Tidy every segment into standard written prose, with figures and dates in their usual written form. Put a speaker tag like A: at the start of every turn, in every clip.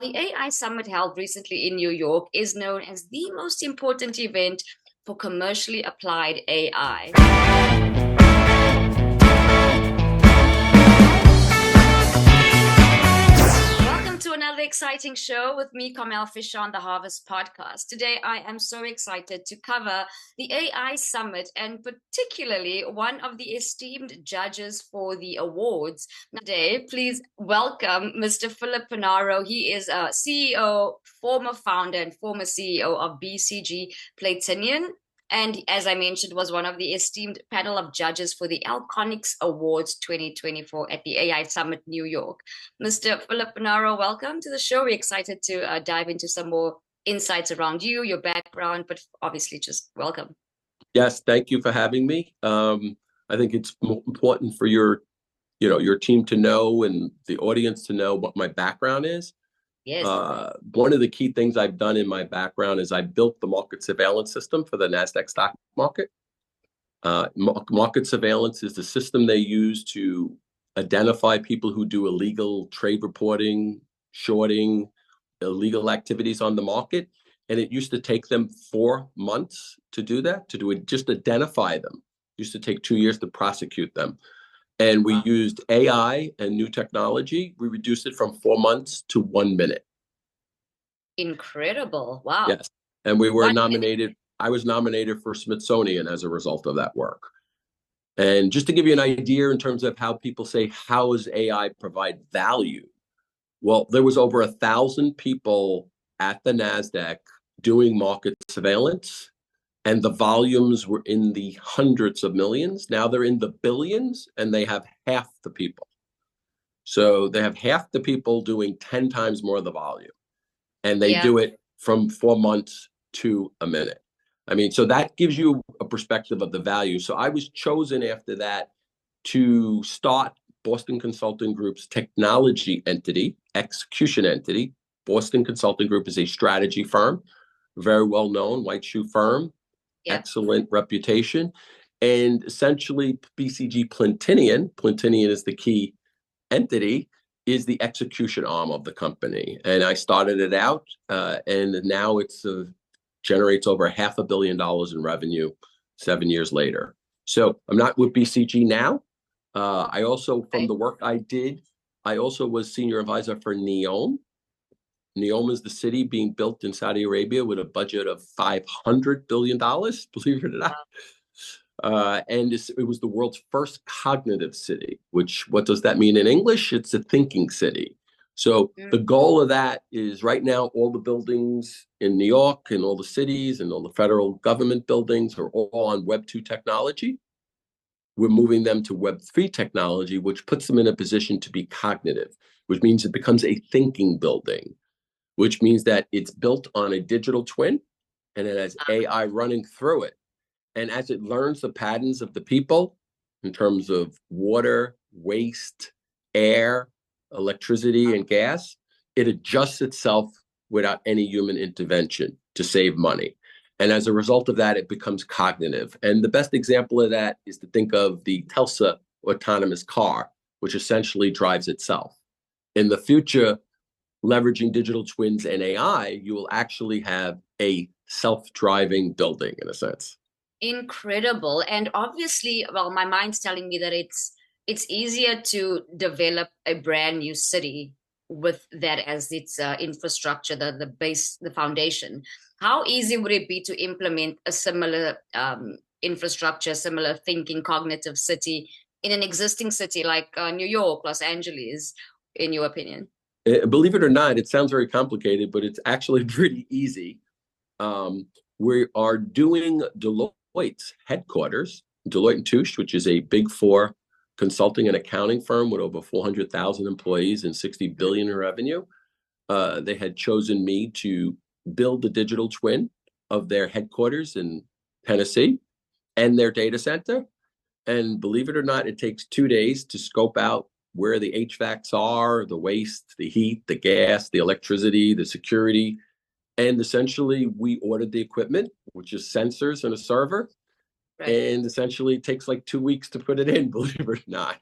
A: The AI Summit held recently in New York is known as the most important event for commercially applied AI. Welcome to another exciting show with me, Carmel Fisher, on the Harvest Podcast. Today, I am so excited to cover the AI Summit and particularly one of the esteemed judges for the awards. Today, please welcome Mr. Philip Panaro. He is a CEO, former founder, and former CEO of BCG Platinion. And as I mentioned, was one of the esteemed panel of judges for the AIconics Awards 2024 at the AI Summit New York. Mr. Philip Panaro, welcome to the show. We're excited to dive into some more insights around you, your background, but obviously just welcome.
B: Yes, thank you for having me. I think it's important for your team to know and the audience to know what my background is.
A: Yes.
B: One of the key things I've done in my background is I built the market surveillance system for the NASDAQ stock market. Market surveillance is the system they use to identify people who do illegal trade reporting, shorting, illegal activities on the market. And it used to take them 4 months to do that, just identify them. It used to take 2 years to prosecute them. And we used AI and new technology. We reduced it from 4 months to 1 minute.
A: Incredible. Wow.
B: Yes. And we were nominated. I was nominated for Smithsonian as a result of that work. And just to give you an idea in terms of how people say, how does AI provide value? Well, there was over 1,000 people at the NASDAQ doing market surveillance, and the volumes were in the hundreds of millions. Now they're in the billions, and they have half the people. So they have half the people doing 10 times more of the volume, and they do it from 4 months to a minute. I mean, so that gives you a perspective of the value. So I was chosen after that to start Boston Consulting Group's technology entity, execution entity. Boston Consulting Group is a strategy firm, very well known, white shoe firm, excellent reputation. And essentially BCG Platinion is the key entity, is the execution arm of the company. And I started it out, and now it's generates over $500 million in revenue 7 years later. So I'm not with BCG now. I also, from the work I did, I also was senior advisor for NEOM. NEOM is the city being built in Saudi Arabia with a budget of $500 billion, believe it or not. And it was the world's first cognitive city, which, what does that mean in English? It's a thinking city. So the goal of that is right now, all the buildings in New York and all the cities and all the federal government buildings are all on Web 2 technology. We're moving them to Web 3 technology, which puts them in a position to be cognitive, which means it becomes a thinking building, which means that it's built on a digital twin and it has AI running through it. And as it learns the patterns of the people in terms of water, waste, air, electricity, and gas, it adjusts itself without any human intervention to save money. And as a result of that, it becomes cognitive. And the best example of that is to think of the Tesla autonomous car, which essentially drives itself. In the future, leveraging digital twins and AI, you will actually have a self-driving building, in a sense.
A: Incredible. And obviously, well, my mind's telling me that it's easier to develop a brand new city with that as its infrastructure, the base, the foundation. How easy would it be to implement a similar infrastructure, similar thinking, cognitive city in an existing city like New York, Los Angeles, in your opinion?
B: Believe it or not, it sounds very complicated, but it's actually pretty easy. We are doing Deloitte's headquarters, Deloitte & Touche, which is a big four consulting and accounting firm with over 400,000 employees and 60 billion in revenue. They had chosen me to build the digital twin of their headquarters in Tennessee and their data center. And believe it or not, it takes 2 days to scope out where the HVACs are, the waste, the heat, the gas, the electricity, the security. And essentially, we ordered the equipment, which is sensors and a server. Right. And essentially, it takes like 2 weeks to put it in, believe it or not.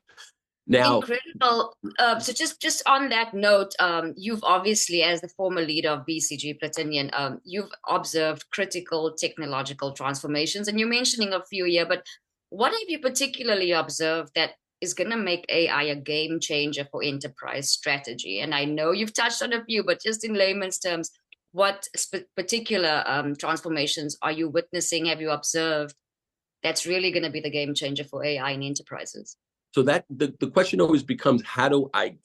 B: Now,
A: Incredible. So just on that note, you've obviously, as the former leader of BCG Platinion, you've observed critical technological transformations, and you're mentioning a few here, but what have you particularly observed that is going to make AI a game changer for enterprise strategy? And I know you've touched on a few, but just in layman's terms, what particular transformations are you witnessing, have you observed, that's really going to be the game changer for AI in enterprises?
B: so that the question always becomes, how do I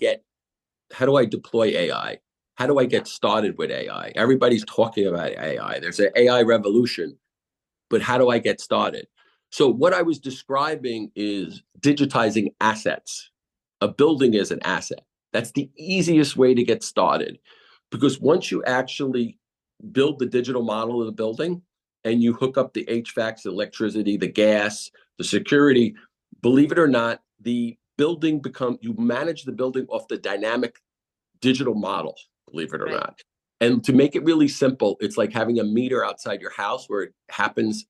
B: deploy AI? How do I get started with AI? Everybody's talking about AI. There's an AI revolution, but how do I get started? So what I was describing is digitizing assets. A building is an asset. That's the easiest way to get started, because once you actually build the digital model of the building and you hook up the HVAC, the electricity, the gas, the security, believe it or not, the building you manage the building off the dynamic digital model, believe it or
A: Right.
B: not. And to make it really simple, it's like having a meter outside your house where it happens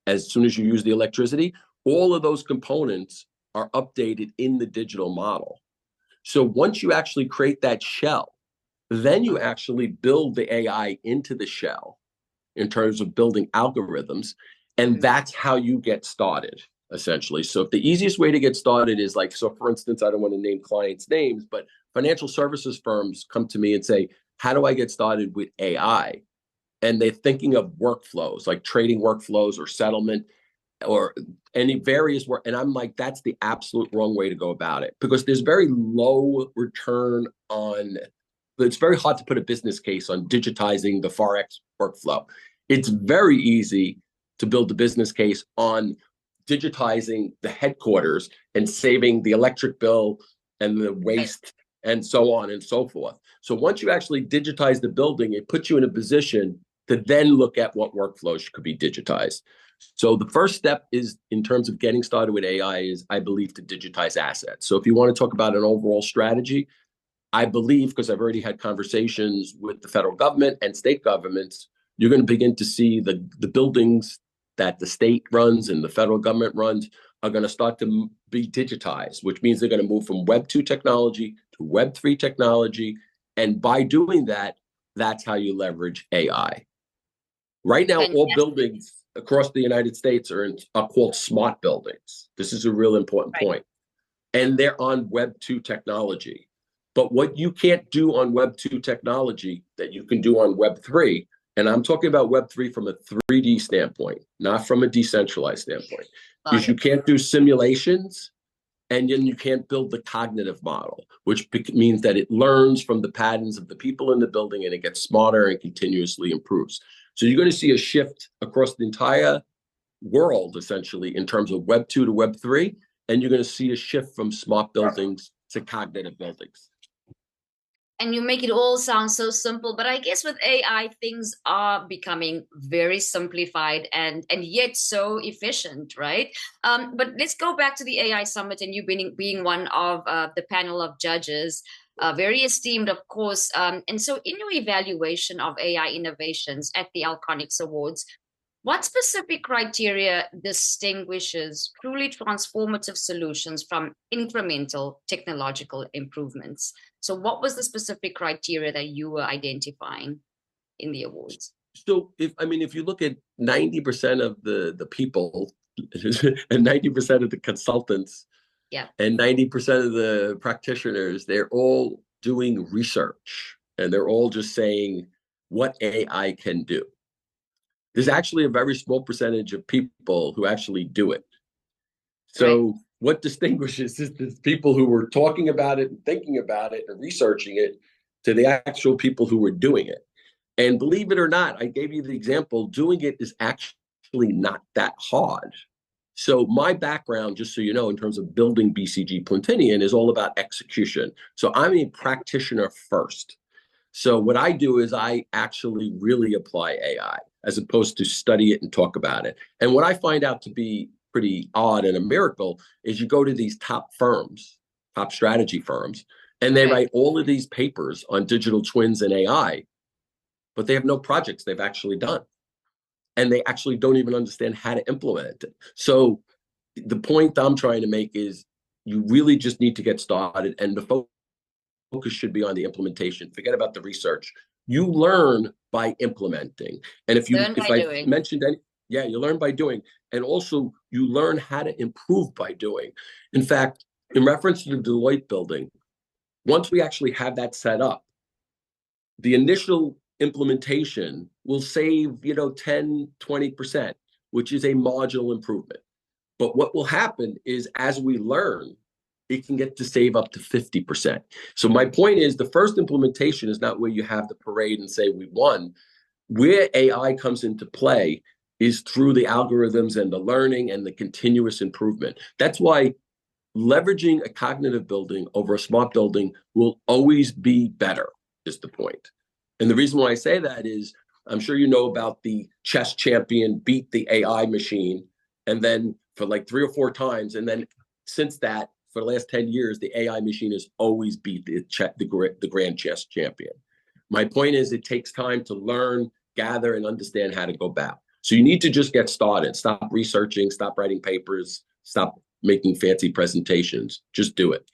B: as soon as you use the electricity. All of those components are updated in the digital model. So once you actually create that shell, then you actually build the AI into the shell in terms of building algorithms. And that's how you get started, essentially. So if the easiest way to get started is like, so for instance, I don't want to name clients' names, but financial services firms come to me and say, how do I get started with AI? And they're thinking of workflows, like trading workflows or settlement or any various work. And I'm like, that's the absolute wrong way to go about it, because there's very low return on, it's very hard to put a business case on digitizing the Forex workflow. It's very easy to build a business case on digitizing the headquarters and saving the electric bill and the waste and so on and so forth. So once you actually digitize the building, it puts you in a position to then look at what workflows could be digitized. So the first step is, in terms of getting started with AI, is, I believe, to digitize assets. So if you want to talk about an overall strategy, I believe, because I've already had conversations with the federal government and state governments, you're going to begin to see the buildings that the state runs and the federal government runs are going to start to be digitized, which means they're going to move from Web 2 technology to Web 3 technology. And by doing that, that's how you leverage AI. Right now, all buildings across the United States are called smart buildings. This is a real important point. And they're on Web 2 technology. But what you can't do on Web 2 technology that you can do on Web 3, and I'm talking about Web 3 from a 3D standpoint, not from a decentralized standpoint, is you can't do simulations, and then you can't build the cognitive model, which means that it learns from the patterns of the people in the building and it gets smarter and continuously improves. So you're going to see a shift across the entire world, essentially, in terms of Web 2 to Web 3, and you're going to see a shift from smart buildings to cognitive buildings.
A: And you make it all sound so simple, but I guess with AI, things are becoming very simplified and yet so efficient, right? But let's go back to the AI Summit, and you being one of the panel of judges, very esteemed, of course. And so in your evaluation of AI innovations at the AIconics Awards, what specific criteria distinguishes truly transformative solutions from incremental technological improvements? So what was the specific criteria that you were identifying in the awards?
B: So if you look at 90% of the people and 90% of the consultants, and 90% of the practitioners, they're all doing research and they're all just saying what AI can do. There's actually a very small percentage of people who actually do it. So what distinguishes is the people who were talking about it and thinking about it and researching it to the actual people who were doing it. And believe it or not, I gave you the example, doing it is actually not that hard. So my background, just so you know, in terms of building BCG Platinion, is all about execution. So I'm a practitioner first. So what I do is I actually really apply AI as opposed to study it and talk about it. And what I find out to be pretty odd and a miracle is you go to these top firms, top strategy firms, and they write all of these papers on digital twins and AI, but they have no projects they've actually done. And they actually don't even understand how to implement it. So the point I'm trying to make is you really just need to get started, and the focus should be on the implementation. Forget about the research. You learn by implementing. And
A: Learn
B: if
A: by
B: I
A: doing.
B: mentioned any, yeah, you learn by doing. And also you learn how to improve by doing. In fact, in reference to the Deloitte building, once we actually have that set up, the initial implementation will save, 10, 20%, which is a marginal improvement. But what will happen is as we learn, it can get to save up to 50%. So my point is the first implementation is not where you have the parade and say we won. Where AI comes into play is through the algorithms and the learning and the continuous improvement. That's why leveraging a cognitive building over a smart building will always be better, is the point. And the reason why I say that is I'm sure you know about the chess champion beat the AI machine, and then for like 3 or 4 times. And then since that, for the last 10 years, the AI machine has always beat the grand chess champion. My point is it takes time to learn, gather, and understand how to go back. So you need to just get started. Stop researching, stop writing papers, stop making fancy presentations. Just do it.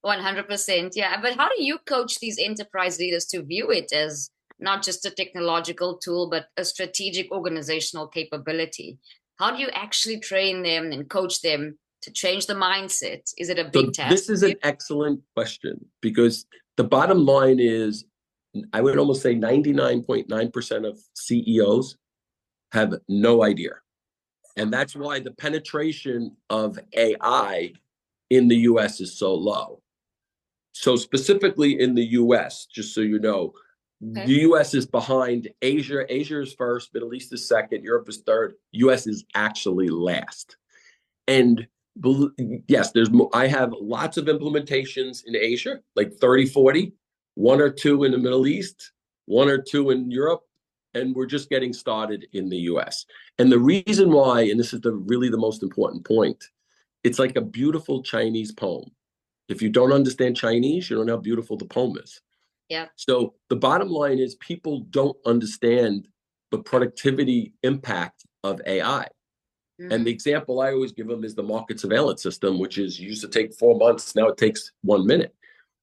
A: 100%. Yeah. But how do you coach these enterprise leaders to view it as not just a technological tool, but a strategic organizational capability? How do you actually train them and coach them to change the mindset? Is it a big
B: So
A: task?
B: this is an excellent question, because the bottom line is, I would almost say 99.9% of CEOs have no idea. And that's why the penetration of AI in the US is so low. So specifically in the US, just so you know,
A: Okay.
B: the US is behind Asia. Asia is first, Middle East is second, Europe is third, US is actually last. And yes, I have lots of implementations in Asia, like 30, 40, 1 or 2 in the Middle East, 1 or 2 in Europe, and we're just getting started in the US. And the reason why, and this is really the most important point, it's like a beautiful Chinese poem. If you don't understand Chinese, you don't know how beautiful the poem is.
A: Yeah.
B: So the bottom line is people don't understand the productivity impact of AI. And the example I always give them is the market surveillance system, which is used to take 4 months. Now it takes 1 minute.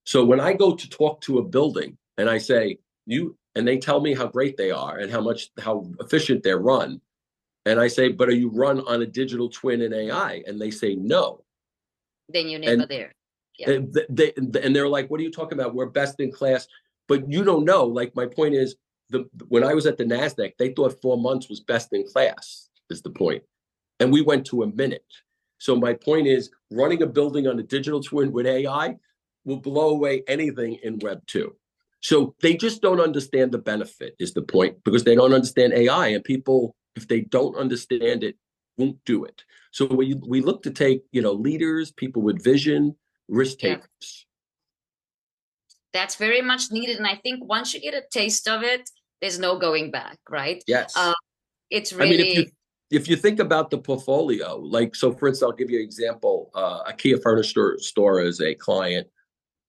B: So when I go to talk to a building and I say, and they tell me how great they are and how efficient they're run. And I say, but are you run on a digital twin and AI? And they say, no.
A: Then you're never there.
B: Yeah. And they're like, what are you talking about? We're best in class. But you don't know. Like, my point is, when I was at the NASDAQ, they thought 4 months was best in class, is the point. And we went to a minute. So my point is, running a building on a digital twin with AI will blow away anything in Web 2. So they just don't understand the benefit, is the point, because they don't understand AI. And people, if they don't understand it, won't do it. So we look to take, leaders, people with vision, risk takers.
A: Yeah. That's very much needed. And I think once you get a taste of it, there's no going back, right?
B: Yes.
A: It's really...
B: if you think about the portfolio, like, so for instance, I'll give you an example. IKEA furniture store is a client.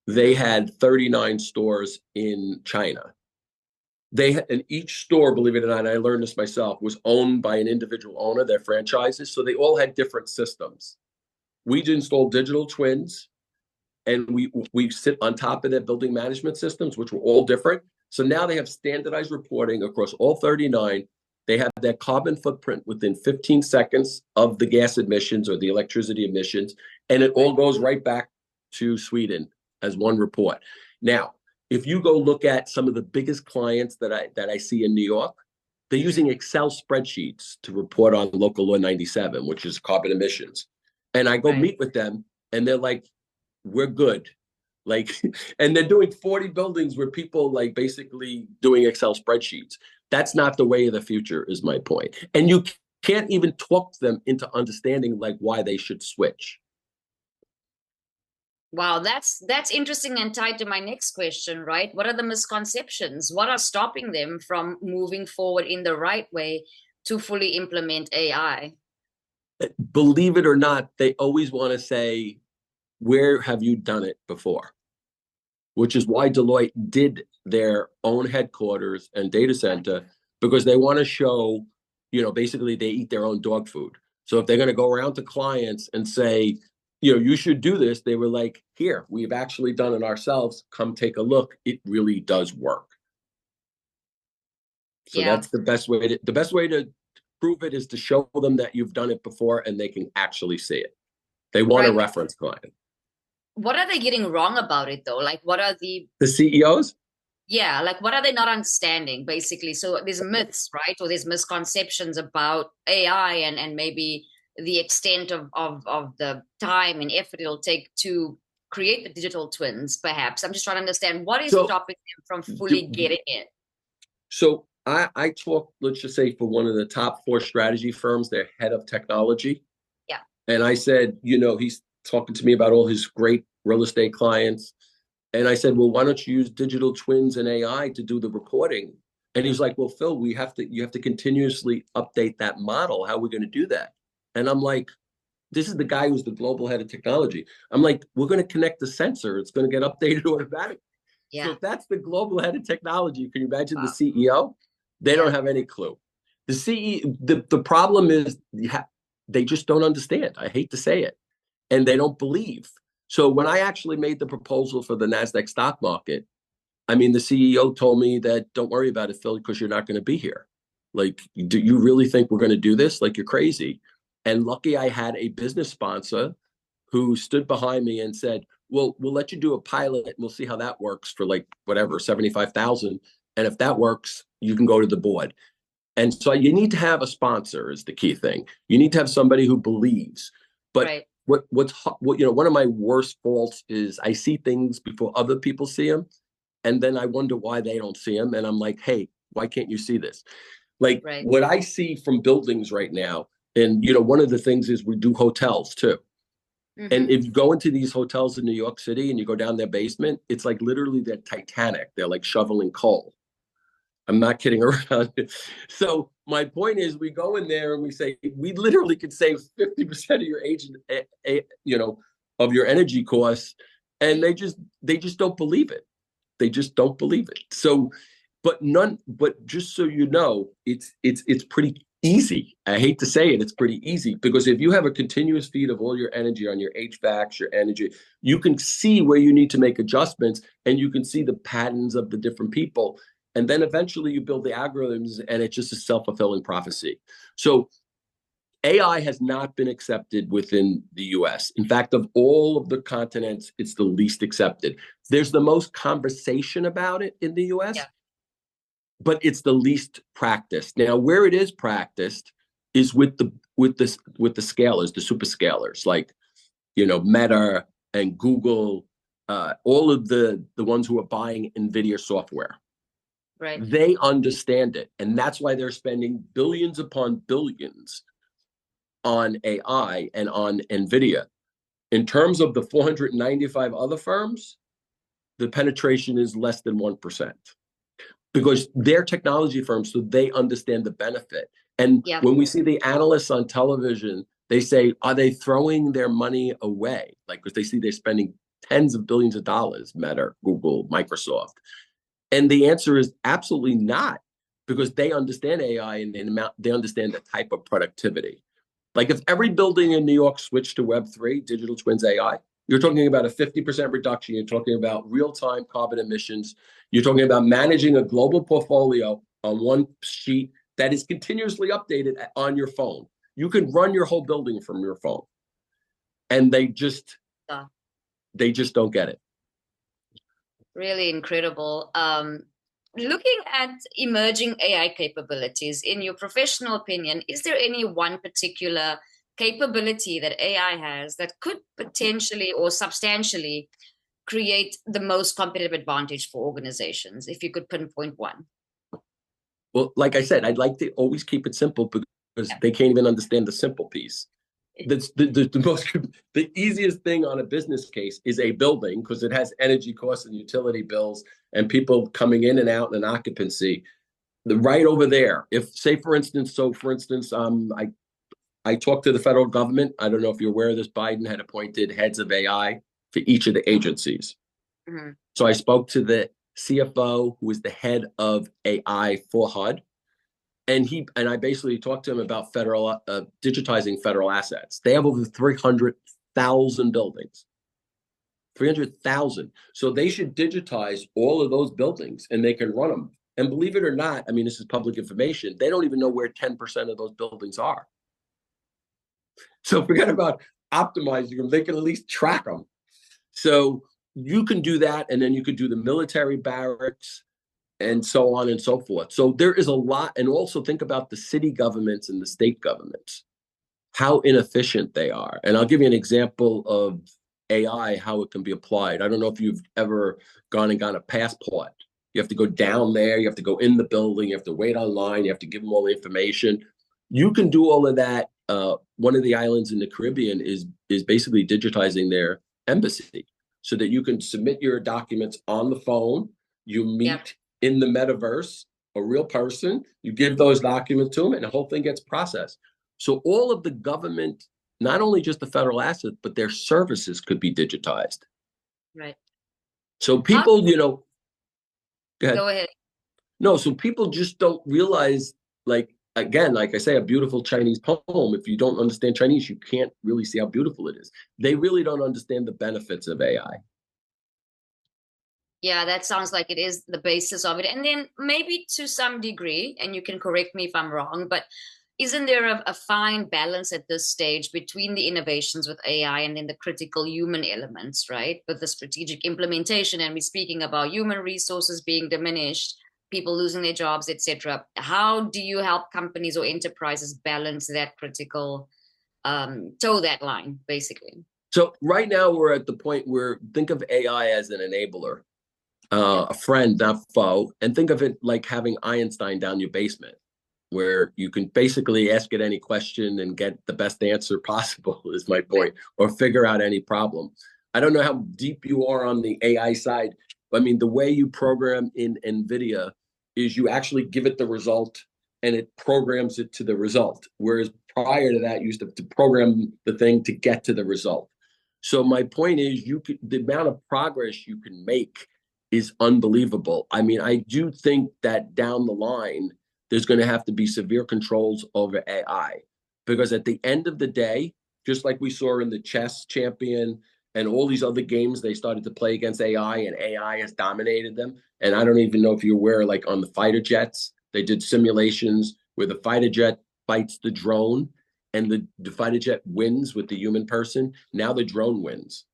B: They had 39 stores in China. And each store, believe it or not, and I learned this myself, was owned by an individual owner, their franchises. So they all had different systems. We installed digital twins, and we sit on top of their building management systems, which were all different. So now they have standardized reporting across all 39. They have their carbon footprint within 15 seconds of the gas emissions or the electricity emissions, and it all goes right back to Sweden as one report. Now, if you go look at some of the biggest clients that I see in New York, they're using Excel spreadsheets to report on local law 97, which is carbon emissions. And I go meet with them, and they're like, we're good. Like, and they're doing 40 buildings where people like basically doing Excel spreadsheets. That's not the way of the future, is my point. And you can't even talk them into understanding like why they should switch.
A: Wow, that's interesting and tied to my next question, right? What are the misconceptions? What are stopping them from moving forward in the right way to fully implement AI?
B: Believe it or not, they always want to say, where have you done it before? Which is why Deloitte did their own headquarters and data center, because they want to show, basically they eat their own dog food. So if they're going to go around to clients and say, you should do this. They were like, here, we've actually done it ourselves. Come take a look. It really does work. So
A: Yeah.
B: that's the best way to prove it is to show them that you've done it before and they can actually see it. They want a
A: Right.
B: reference client.
A: What are they getting wrong about it though? Like what are
B: The CEOs?
A: yeah, like what are they not understanding basically? So there's myths, right? Or there's misconceptions about AI and maybe the extent of the time and effort it'll take to create the digital twins, perhaps. I'm just trying to understand what is
B: So,
A: stopping them from fully getting it.
B: so I talk, let's just say, for one of the top 4 strategy firms, their head of technology.
A: Yeah.
B: And I said, he's talking to me about all his great real estate clients. And I said, well, why don't you use digital twins and AI to do the reporting? And he was like, well, Phil, you have to continuously update that model. How are we going to do that? And I'm like, this is the guy who's the global head of technology. I'm like, we're going to connect the sensor. It's going to get updated automatically.
A: Yeah.
B: So if that's the global head of technology, can you imagine the
A: Wow.
B: CEO? They
A: Yeah.
B: don't have any clue. The the problem is they just don't understand. I hate to say it. And they don't believe. So when I actually made the proposal for the NASDAQ stock market, I mean, the CEO told me that don't worry about it, Phil, because you're not going to be here. Like, do you really think we're going to do this? Like, you're crazy. And lucky I had a business sponsor who stood behind me and said, well, we'll let you do a pilot and we'll see how that works for like whatever, 75,000. And if that works, you can go to the board. And so you need to have a sponsor is the key thing. You need to have somebody who believes. But
A: Right.
B: one of my worst faults is I see things before other people see them. And then I wonder why they don't see them. And I'm like, hey, why can't you see this? Like
A: Right.
B: what I see from buildings right now. And, one of the things is we do hotels too. And if you go into these hotels in New York City and you go down their basement, it's like literally they're Titanic. They're like shoveling coal. I'm not kidding around. So my point is, we go in there and we say we literally could save 50% of your agent, of your energy costs, and they just don't believe it. They just don't believe it. So, but just so you know, it's pretty easy. I hate to say it, it's pretty easy because if you have a continuous feed of all your energy on your HVACs, your energy, you can see where you need to make adjustments, and you can see the patterns of the different people. And then eventually you build the algorithms and it's just a self-fulfilling prophecy. So AI has not been accepted within the US. In fact, of all of the continents, it's the least accepted. There's the most conversation about it in the US,
A: Yeah.
B: but it's the least practiced. Now, where it is practiced is with the scalers, the super scalers, like Meta and Google, all of the ones who are buying NVIDIA software.
A: Right.
B: They understand it. And that's why they're spending billions upon billions on AI and on NVIDIA. In terms of the 495 other firms, the penetration is less than 1% because they're technology firms, so they understand the benefit. And
A: Yeah.
B: when we see the analysts on television, they say, are they throwing their money away? Like, because they see they're spending tens of billions of dollars, Meta, Google, Microsoft. And the answer is absolutely not, because they understand AI and they understand the type of productivity. Like if every building in New York switched to Web3, digital twins AI, you're talking about a 50% reduction. You're talking about real-time carbon emissions. You're talking about managing a global portfolio on one sheet that is continuously updated on your phone. You can run your whole building from your phone. And they just don't get it.
A: Really incredible. Looking at emerging AI capabilities, in your professional opinion, is there any one particular capability that AI has that could potentially or substantially create the most competitive advantage for organizations, if you could pinpoint one?
B: Well, like I said, I'd like to always keep it simple because they can't even understand the simple piece. That's the easiest thing on a business case is a building because it has energy costs and utility bills and people coming in and out and occupancy. Right over there, if say for instance, I talked to the federal government. I don't know if you're aware of this. Biden had appointed heads of AI for each of the agencies.
A: Mm-hmm.
B: So I spoke to the CFO, who is the head of AI for HUD. And I basically talked to him about digitizing federal assets. They have over 300,000 300,000 buildings. 300,000. So they should digitize all of those buildings and they can run them. And believe it or not, I mean, this is public information. They don't even know where 10% of those buildings are. So forget about optimizing them. They can at least track them. So you can do that. And then you could do the military barracks and so on and so forth. So there is a lot. And also think about the city governments and the state governments, how inefficient they are. And I'll give you an example of AI, how it can be applied. I don't know if you've ever gone and gotten a passport. You have to go down there, you have to go in the building, you have to wait online, you have to give them all the information. You can do all of that. One of the islands in the Caribbean is basically digitizing their embassy so that you can submit your documents on the phone. You meet in the metaverse, a real person, you give those documents to them, and the whole thing gets processed. So all of the government, not only just the federal assets, but their services could be digitized.
A: Right.
B: So people, go ahead.
A: Go ahead.
B: No, so people just don't realize, like, again, like I say, a beautiful Chinese poem, if you don't understand Chinese, you can't really see how beautiful it is. They really don't understand the benefits of AI.
A: Yeah, that sounds like it is the basis of it. And then maybe to some degree, and you can correct me if I'm wrong, but isn't there a fine balance at this stage between the innovations with AI and then the critical human elements, right? With the strategic implementation, and we're speaking about human resources being diminished, people losing their jobs, etc. How do you help companies or enterprises balance that critical, toe that line, basically?
B: So right now we're at the point where think of AI as an enabler, a friend, not foe, and think of it like having Einstein down your basement, where you can basically ask it any question and get the best answer possible, is my point, or figure out any problem. I don't know how deep you are on the AI side. I mean, the way you program in NVIDIA is you actually give it the result and it programs it to the result. Whereas prior to that, you used to program the thing to get to the result. So my point is, the amount of progress you can make is unbelievable. I mean, I do think that down the line, there's going to have to be severe controls over AI, because at the end of the day, just like we saw in the chess champion and all these other games, they started to play against AI and AI has dominated them. And I don't even know if you're aware, like on the fighter jets, they did simulations where the fighter jet fights the drone and the fighter jet wins with the human person. Now the drone wins,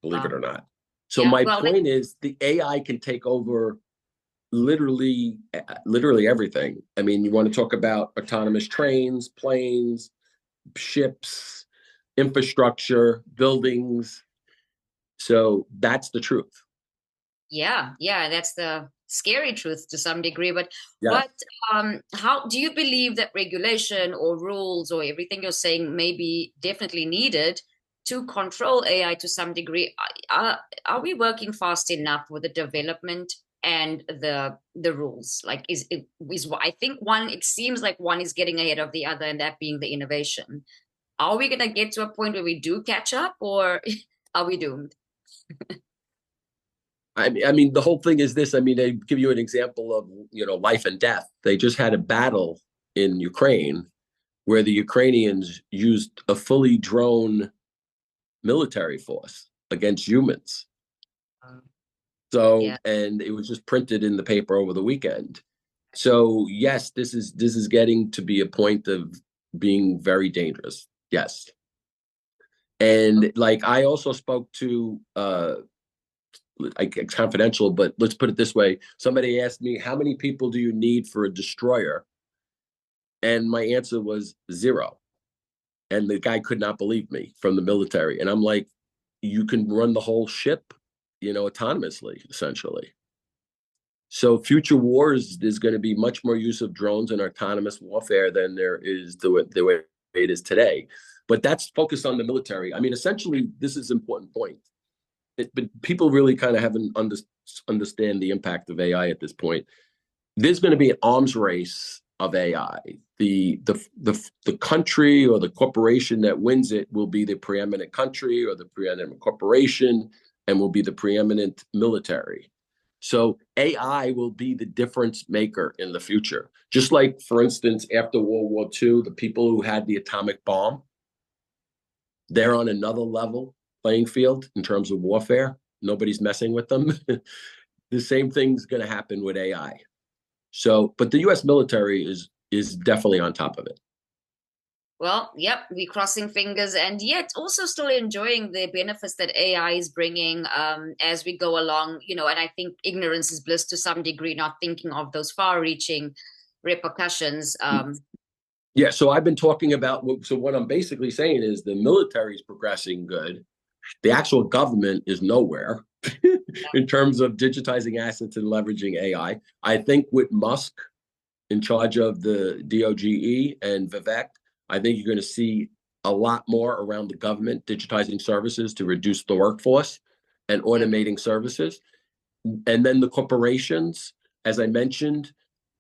B: believe it or not. So my point is the AI can take over literally everything. I mean, you want to talk about autonomous trains, planes, ships, infrastructure, buildings. So that's the truth.
A: Yeah, that's the scary truth to some degree. But
B: yes.
A: How do you believe that regulation or rules or everything you're saying may be definitely needed to control AI to some degree? Are we working fast enough with the development and the rules? Like, is I think it seems like one is getting ahead of the other, and that being the innovation. Are we going to get to a point where we do catch up, or are we doomed?
B: I mean, the whole thing is this. I mean, they give you an example of, life and death. They just had a battle in Ukraine where the Ukrainians used a fully drone military force against humans. So, and it was just printed in the paper over the weekend. So yes, this is getting to be a point of being very dangerous. Yes. And like, I also spoke to, it's confidential, but let's put it this way. Somebody asked me, how many people do you need for a destroyer? And my answer was 0. And the guy could not believe me, from the military. And I'm like, you can run the whole ship, autonomously, essentially. So future wars, there's going to be much more use of drones and autonomous warfare than there is the way it is today. But that's focused on the military. I mean, essentially, this is an important point. But people really kind of haven't understand the impact of AI at this point. There's going to be an arms race of AI. The country or the corporation that wins it will be the preeminent country or the preeminent corporation, and will be the preeminent military. So AI will be the difference maker in the future. Just like, for instance, after World War II, the people who had the atomic bomb, They're on another level playing field in terms of warfare. Nobody's messing with them. The same thing's going to happen with AI. So, but the U.S. military is definitely on top of it.
A: Well, yep, we're crossing fingers and yet also still enjoying the benefits that AI is bringing as we go along, you know, and I think ignorance is bliss to some degree, not thinking of those far-reaching repercussions.
B: Yeah, so I've been talking about, so what I'm basically saying is the military is progressing good. The actual government is nowhere in terms of digitizing assets and leveraging AI. I think with Musk in charge of the DOGE and Vivek, I think you're going to see a lot more around the government digitizing services to reduce the workforce and automating services. And then the corporations, as I mentioned,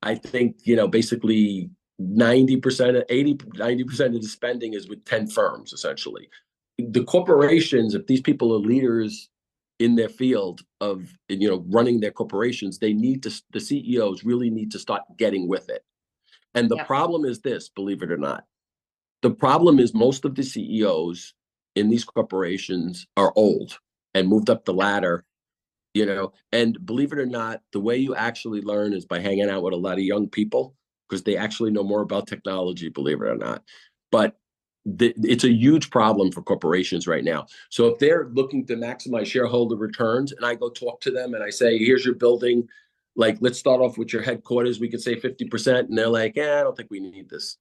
B: I think, you know, basically 90% of 90% of the spending is with 10 firms, essentially. The corporations, if these people are leaders in their field of, you know, running their corporations, they need to, the CEOs really need to start getting with it. And the problem is this, believe it or not. The problem is most of the CEOs in these corporations are old and moved up the ladder, you know, and believe it or not, the way you actually learn is by hanging out with a lot of young people because they actually know more about technology, believe it or not. But it's a huge problem for corporations right now. So if they're looking to maximize shareholder returns and I go talk to them and I say, here's your building, like, let's start off with your headquarters, we could say 50%. And they're like, I don't think we need this.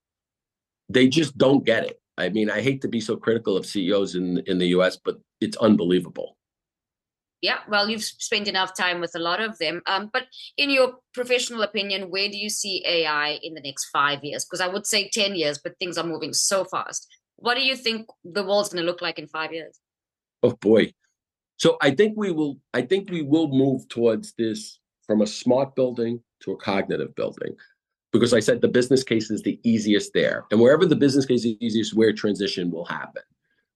B: They just don't get it. I mean, I hate to be so critical of CEOs in the US, but it's unbelievable.
A: Yeah, well, you've spent enough time with a lot of them. But in your professional opinion, where do you see AI in the next 5 years? Because I would say 10 years, but things are moving so fast. What do you think the world's going to look like in 5 years?
B: Oh boy. So I think we will move towards this from a smart building to a cognitive building. Because I said the business case is the easiest there. And wherever the business case is easiest, where transition will happen.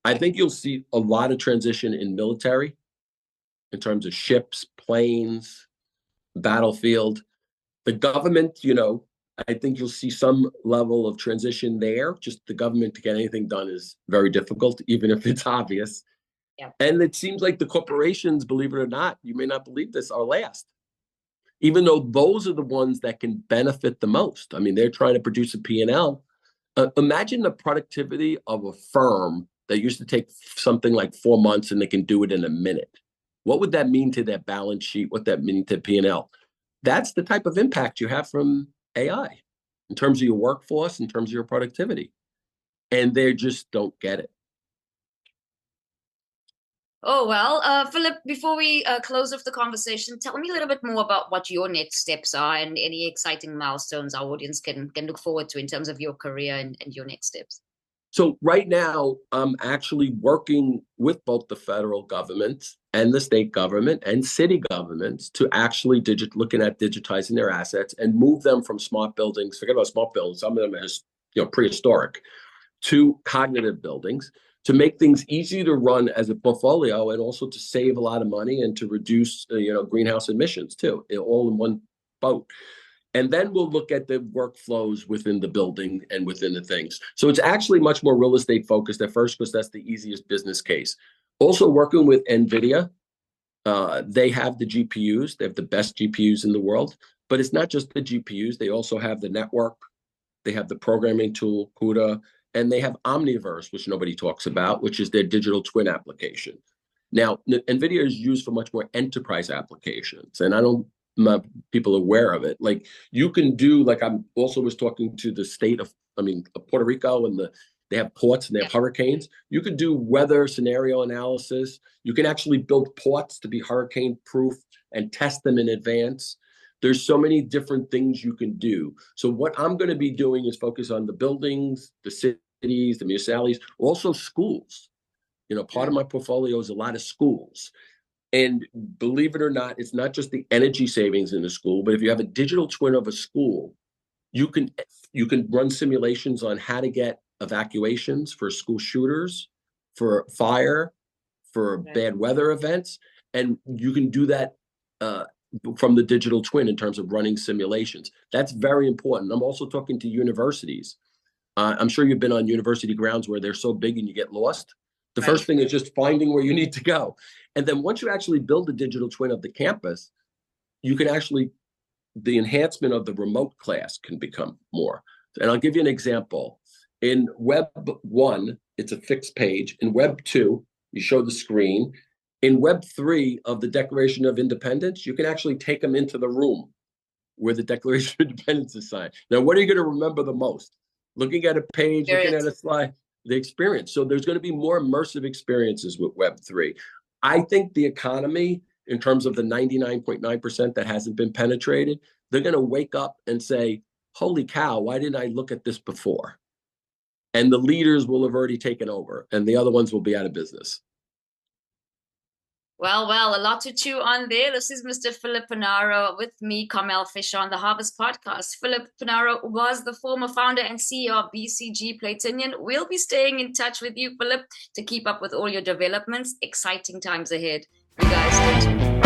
B: I think you'll see a lot of transition in military in terms of ships, planes, battlefield. The government, you know, I think you'll see some level of transition there. Just the government to get anything done is very difficult, even if it's obvious.
A: Yeah.
B: And it seems like the corporations, believe it or not, you may not believe this, are last. Even though those are the ones that can benefit the most. I mean, they're trying to produce a P&L. Imagine the productivity of a firm that used to take something like 4 months and they can do it in a minute. What would that mean to their balance sheet? What that mean to P&L? That's the type of impact you have from AI in terms of your workforce, in terms of your productivity. And they just don't get it.
A: Oh, well, Philip, before we close off the conversation, tell me a little bit more about what your next steps are and any exciting milestones our audience can look forward to in terms of your career and your next steps.
B: So right now, I'm actually working with both the federal government and the state government and city governments to actually looking at digitizing their assets and move them from smart buildings, forget about smart buildings, some of them are, you know, prehistoric, to cognitive buildings, to make things easy to run as a portfolio and also to save a lot of money and to reduce, you know, greenhouse emissions too, all in one boat. And then we'll look at the workflows within the building and within the things. So it's actually much more real estate focused at first because that's the easiest business case. Also working with NVIDIA, they have the GPUs. They have the best GPUs in the world. But it's not just the GPUs. They also have the network. They have the programming tool, CUDA. And they have Omniverse, which nobody talks about, which is their digital twin application. Now, NVIDIA is used for much more enterprise applications. And I don't people aware of it. Like you can do, like I'm also was talking to the state of, Puerto Rico, and they have ports and they have hurricanes. You could do weather scenario analysis. You can actually build ports to be hurricane proof and test them in advance. There's so many different things you can do. So what I'm going to be doing is focus on the buildings, the cities, the municipalities, also schools. You know, part of my portfolio is a lot of schools. And believe it or not, it's not just the energy savings in the school, but if you have a digital twin of a school, you can run simulations on how to get evacuations for school shooters, for fire, for bad weather events, and you can do that from the digital twin in terms of running simulations. That's very important. I'm also talking to universities. I'm sure you've been on university grounds where they're so big and you get lost. The first thing is just finding where you need to go. And then once you actually build a digital twin of the campus, you can actually, the enhancement of the remote class can become more. And I'll give you an example. In Web 1, it's a fixed page. In Web 2, you show the screen. In Web 3 of the Declaration of Independence, you can actually take them into the room where the Declaration of Independence is signed. Now, what are you going to remember the most? Looking at a page, looking at a slide, the experience. So there's going to be more immersive experiences with Web 3. I think the economy, in terms of the 99.9% that hasn't been penetrated, they're going to wake up and say, holy cow, why didn't I look at this before? And the leaders will have already taken over, and the other ones will be out of business.
A: Well, a lot to chew on there. This is Mr. Philip Panaro with me, Carmel Fisher, on the Harvest Podcast. Philip Panaro was the former founder and CEO of BCG Platinion. We'll be staying in touch with you, Philip, to keep up with all your developments. Exciting times ahead. You guys stay tuned.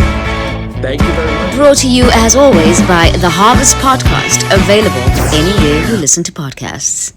B: Thank you very much.
C: Brought to you, as always, by the Harvest Podcast, available anywhere you listen to podcasts.